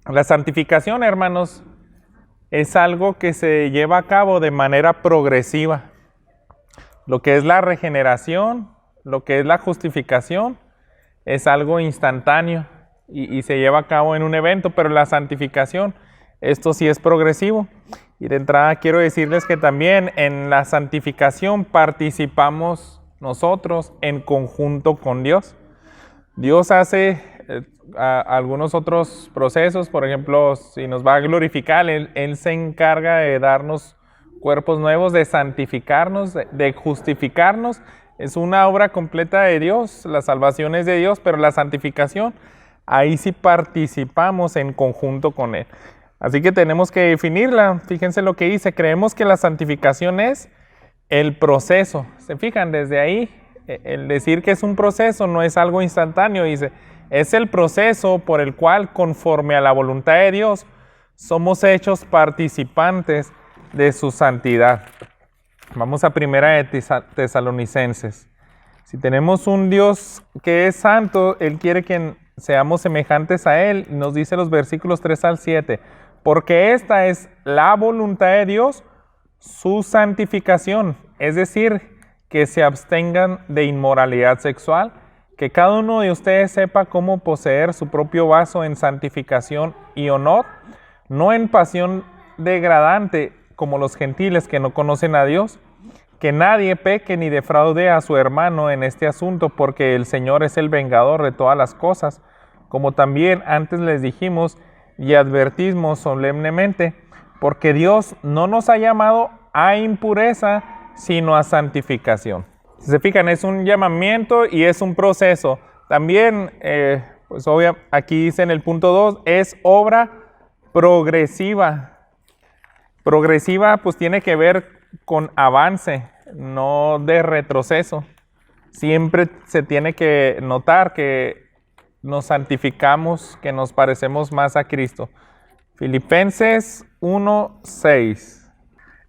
La santificación, hermanos, es algo que se lleva a cabo de manera progresiva. Lo que es la regeneración, lo que es la justificación, es algo instantáneo y se lleva a cabo en un evento, pero la santificación, esto sí es progresivo. Y de entrada quiero decirles que también en la santificación participamos nosotros en conjunto con Dios. Dios hace algunos otros procesos, por ejemplo, si nos va a glorificar, Él se encarga de darnos cuerpos nuevos, de santificarnos, de justificarnos. Es una obra completa de Dios, la salvación es de Dios, pero la santificación, ahí sí participamos en conjunto con Él. Así que tenemos que definirla. Fíjense lo que dice, creemos que la santificación es el proceso. ¿Se fijan? Desde ahí, el decir que es un proceso no es algo instantáneo, dice, es el proceso por el cual, conforme a la voluntad de Dios, somos hechos participantes de su santidad. Vamos a Primera de Tesalonicenses. Si tenemos un Dios que es santo, Él quiere que seamos semejantes a Él. Nos dice los versículos 3 al 7. Porque esta es la voluntad de Dios, su santificación. Es decir, que se abstengan de inmoralidad sexual, que cada uno de ustedes sepa cómo poseer su propio vaso en santificación y honor, no en pasión degradante como los gentiles que no conocen a Dios, que nadie peque ni defraude a su hermano en este asunto, porque el Señor es el vengador de todas las cosas, como también antes les dijimos y advertimos solemnemente, porque Dios no nos ha llamado a impureza, sino a santificación. Si se fijan, es un llamamiento y es un proceso. También, pues obvio, aquí dice en el punto 2, es obra progresiva. Progresiva pues tiene que ver con avance, no de retroceso. Siempre se tiene que notar que nos santificamos, que nos parecemos más a Cristo. Filipenses 1:6.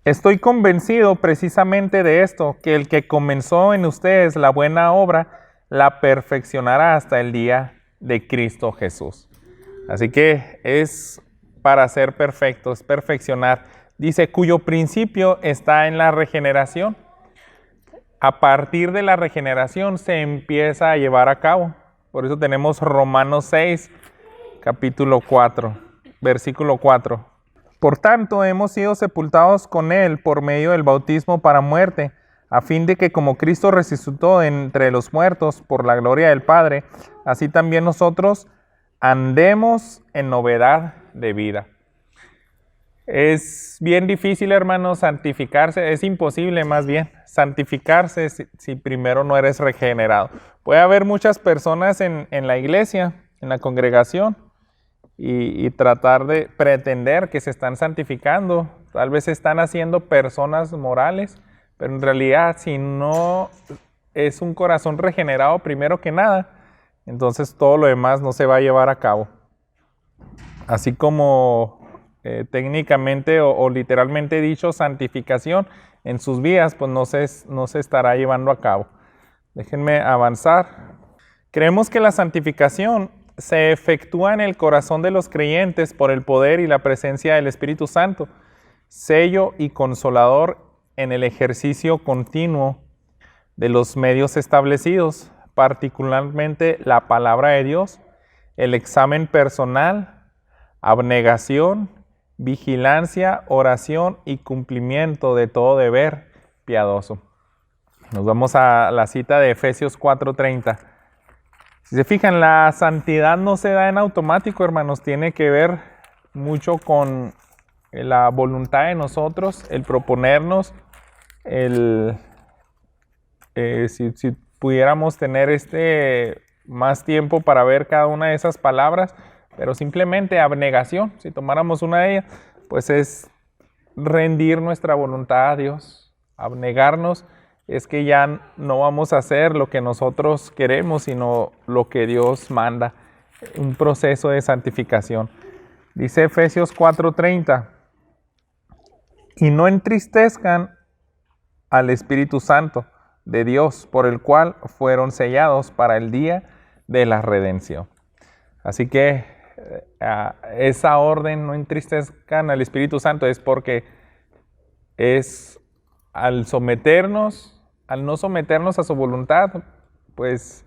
Estoy convencido precisamente de esto, que el que comenzó en ustedes la buena obra, la perfeccionará hasta el día de Cristo Jesús. Así que es para ser perfecto, es perfeccionar. Dice, cuyo principio está en la regeneración. A partir de la regeneración se empieza a llevar a cabo. Por eso tenemos Romanos 6, capítulo 4, versículo 4. Por tanto, hemos sido sepultados con Él por medio del bautismo para muerte, a fin de que como Cristo resucitó entre los muertos por la gloria del Padre, así también nosotros andemos en novedad de vida. Es bien difícil, hermanos, santificarse, es imposible más bien santificarse si primero no eres regenerado. Puede haber muchas personas en la iglesia, en la congregación, y tratar de pretender que se están santificando. Tal vez se están haciendo personas morales, pero en realidad si no es un corazón regenerado primero que nada, entonces todo lo demás no se va a llevar a cabo. Así como técnicamente o literalmente dicho, santificación en sus vidas, pues no se estará llevando a cabo. Déjenme avanzar. Creemos que la santificación se efectúa en el corazón de los creyentes por el poder y la presencia del Espíritu Santo, sello y consolador en el ejercicio continuo de los medios establecidos, particularmente la palabra de Dios, el examen personal, abnegación, vigilancia, oración y cumplimiento de todo deber piadoso. Nos vamos a la cita de Efesios 4:30. Si se fijan, la santidad no se da en automático, hermanos, tiene que ver mucho con la voluntad de nosotros, el proponernos, si pudiéramos tener más tiempo para ver cada una de esas palabras, pero simplemente abnegación, si tomáramos una de ellas, pues es rendir nuestra voluntad a Dios, abnegarnos. Es que ya no vamos a hacer lo que nosotros queremos, sino lo que Dios manda. Un proceso de santificación. Dice Efesios 4:30. Y no entristezcan al Espíritu Santo de Dios, por el cual fueron sellados para el día de la redención. Así que esa orden, no entristezcan al Espíritu Santo, es porque es al no someternos a su voluntad, pues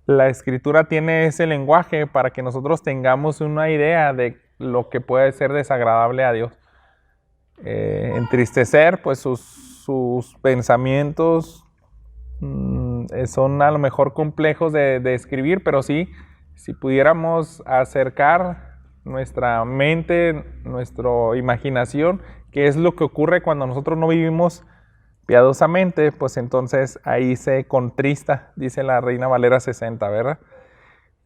la Escritura tiene ese lenguaje para que nosotros tengamos una idea de lo que puede ser desagradable a Dios. Entristecer, pues sus pensamientos son a lo mejor complejos de escribir, pero sí, si pudiéramos acercar nuestra mente, nuestra imaginación, qué es lo que ocurre cuando nosotros no vivimos piadosamente, pues entonces ahí se contrista, dice la Reina Valera 60, ¿verdad?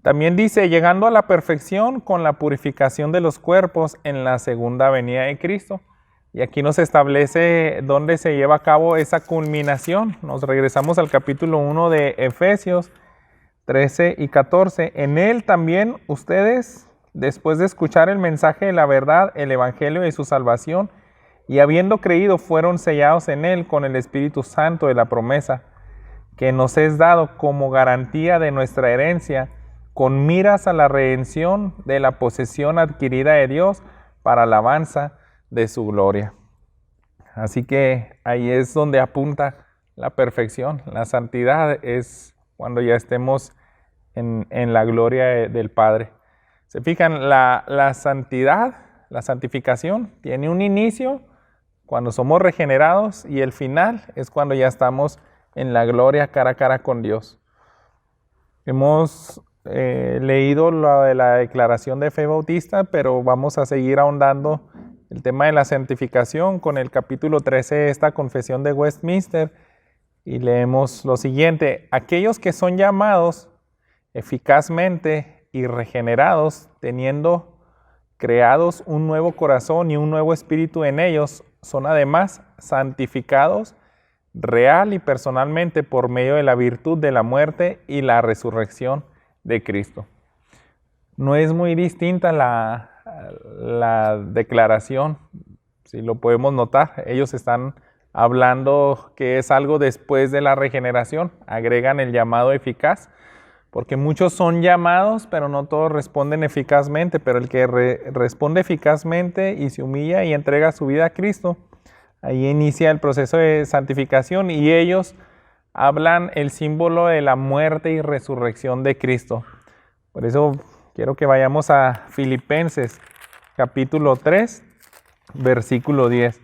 También dice, llegando a la perfección con la purificación de los cuerpos en la segunda venida de Cristo. Y aquí nos establece dónde se lleva a cabo esa culminación. Nos regresamos al capítulo 1 de Efesios 13 y 14. En él también ustedes, después de escuchar el mensaje de la verdad, el evangelio de su salvación, y habiendo creído, fueron sellados en él con el Espíritu Santo de la promesa, que nos es dado como garantía de nuestra herencia, con miras a la redención de la posesión adquirida de Dios para alabanza de su gloria. Así que ahí es donde apunta la perfección. La santidad es cuando ya estemos en la gloria del Padre. ¿Se fijan? La santidad, la santificación, tiene un inicio cuando somos regenerados y el final es cuando ya estamos en la gloria cara a cara con Dios. Hemos leído lo de la declaración de fe bautista, pero vamos a seguir ahondando el tema de la santificación con el capítulo 13 de esta confesión de Westminster, y leemos lo siguiente: aquellos que son llamados eficazmente y regenerados, teniendo creados un nuevo corazón y un nuevo espíritu en ellos, son además santificados real y personalmente por medio de la virtud de la muerte y la resurrección de Cristo. No es muy distinta la declaración, si lo podemos notar. Ellos están hablando que es algo después de la regeneración, agregan el llamado eficaz, porque muchos son llamados, pero no todos responden eficazmente, pero el que responde eficazmente y se humilla y entrega su vida a Cristo, ahí inicia el proceso de santificación, y ellos hablan el símbolo de la muerte y resurrección de Cristo. Por eso quiero que vayamos a Filipenses capítulo 3, versículo 10,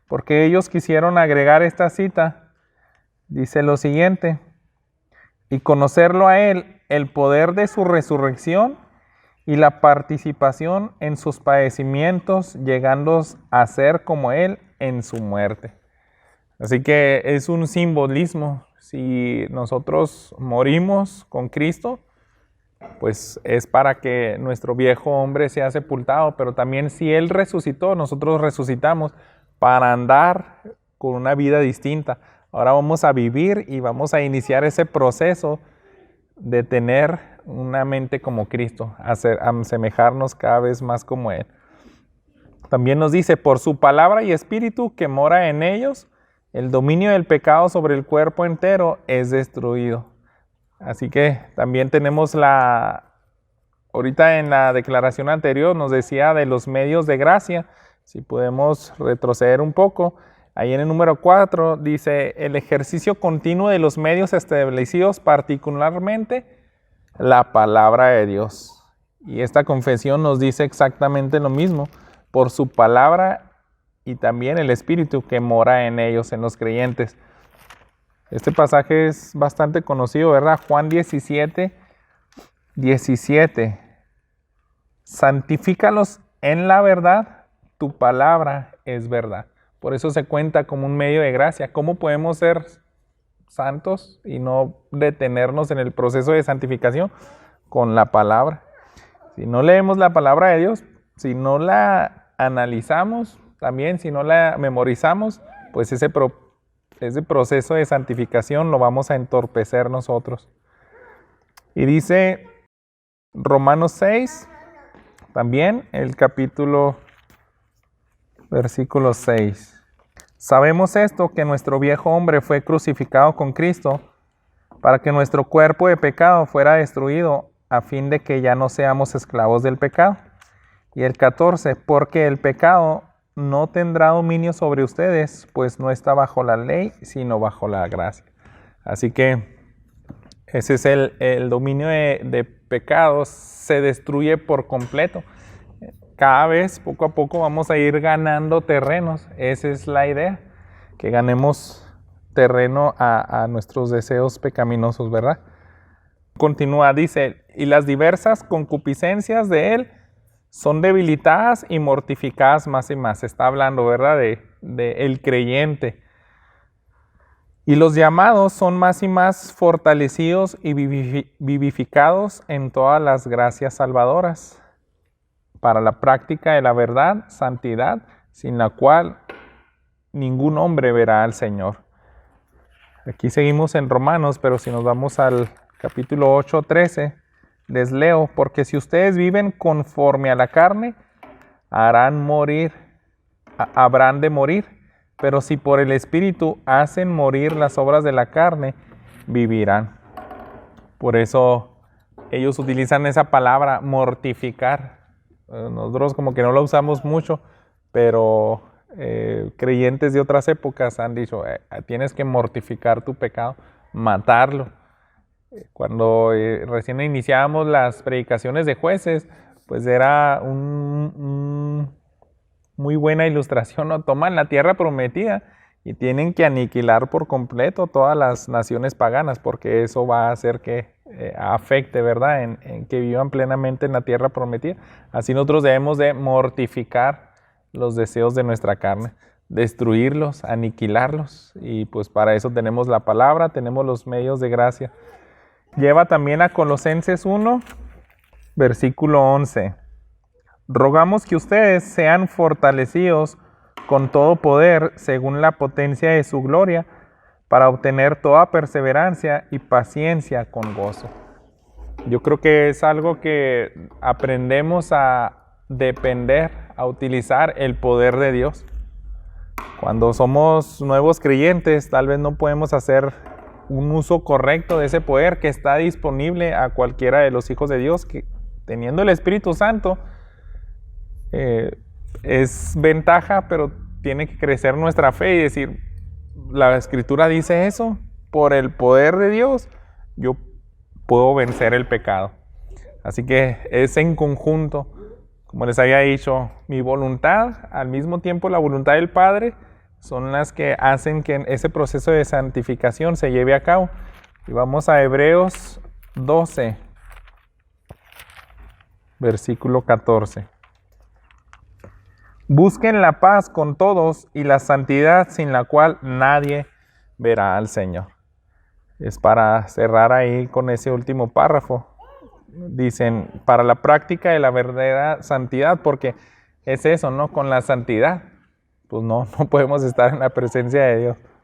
porque ellos quisieron agregar esta cita. Dice lo siguiente: y conocerlo a Él, el poder de su resurrección y la participación en sus padecimientos, llegando a ser como Él en su muerte. Así que es un simbolismo. Si nosotros morimos con Cristo, pues es para que nuestro viejo hombre sea sepultado, pero también si Él resucitó, nosotros resucitamos para andar con una vida distinta. Ahora vamos a vivir y vamos a iniciar ese proceso de tener una mente como Cristo, asemejarnos cada vez más como Él. También nos dice, por su palabra y espíritu que mora en ellos, el dominio del pecado sobre el cuerpo entero es destruido. Así que también tenemos ahorita en la declaración anterior nos decía de los medios de gracia. Si podemos retroceder un poco, ahí en el número 4 dice, el ejercicio continuo de los medios establecidos, particularmente la palabra de Dios. Y esta confesión nos dice exactamente lo mismo, por su palabra y también el Espíritu que mora en ellos, en los creyentes. Este pasaje es bastante conocido, ¿verdad? Juan 17, 17. Santifícalos en la verdad, tu palabra es verdad. Por eso se cuenta como un medio de gracia. ¿Cómo podemos ser santos y no detenernos en el proceso de santificación? Con la palabra. Si no leemos la palabra de Dios, si no la analizamos, también si no la memorizamos, pues ese proceso de santificación lo vamos a entorpecer nosotros. Y dice Romanos 6, también el capítulo, versículo 6. Sabemos esto, que nuestro viejo hombre fue crucificado con Cristo para que nuestro cuerpo de pecado fuera destruido, a fin de que ya no seamos esclavos del pecado. Y el 14, porque el pecado no tendrá dominio sobre ustedes, pues no está bajo la ley, sino bajo la gracia. Así que ese es el dominio de pecados, se destruye por completo. Cada vez, poco a poco, vamos a ir ganando terrenos. Esa es la idea, que ganemos terreno a nuestros deseos pecaminosos, ¿verdad? Continúa, dice, y las diversas concupiscencias de él son debilitadas y mortificadas más y más. Está hablando, ¿verdad?, de el creyente. Y los llamados son más y más fortalecidos y vivificados en todas las gracias salvadoras, para la práctica de la verdad, santidad, sin la cual ningún hombre verá al Señor. Aquí seguimos en Romanos, pero si nos vamos al capítulo 8, 13, les leo, porque si ustedes viven conforme a la carne, habrán de morir, pero si por el Espíritu hacen morir las obras de la carne, vivirán. Por eso ellos utilizan esa palabra, mortificar. Nosotros como que no la usamos mucho, pero creyentes de otras épocas han dicho, tienes que mortificar tu pecado, matarlo. Cuando recién iniciábamos las predicaciones de Jueces, pues era muy buena ilustración, ¿no? Toman la tierra prometida y tienen que aniquilar por completo todas las naciones paganas, porque eso va a hacer que afecte, ¿verdad?, en que vivan plenamente en la tierra prometida. Así nosotros debemos de mortificar los deseos de nuestra carne, destruirlos, aniquilarlos, y pues para eso tenemos la palabra, tenemos los medios de gracia. Lleva también a Colosenses 1, versículo 11. Rogamos que ustedes sean fortalecidos con todo poder según la potencia de su gloria, para obtener toda perseverancia y paciencia con gozo. Yo creo que es algo que aprendemos a depender, a utilizar el poder de Dios. Cuando somos nuevos creyentes, tal vez no podemos hacer un uso correcto de ese poder que está disponible a cualquiera de los hijos de Dios, que teniendo el Espíritu Santo es ventaja, pero tiene que crecer nuestra fe y decir, la Escritura dice eso, por el poder de Dios yo puedo vencer el pecado. Así que es en conjunto, como les había dicho, mi voluntad, al mismo tiempo la voluntad del Padre, son las que hacen que ese proceso de santificación se lleve a cabo. Y vamos a Hebreos 12, versículo 14. Busquen la paz con todos y la santidad sin la cual nadie verá al Señor. Es para cerrar ahí con ese último párrafo. Dicen, para la práctica de la verdadera santidad, porque es eso, ¿no? Con la santidad, pues no podemos estar en la presencia de Dios.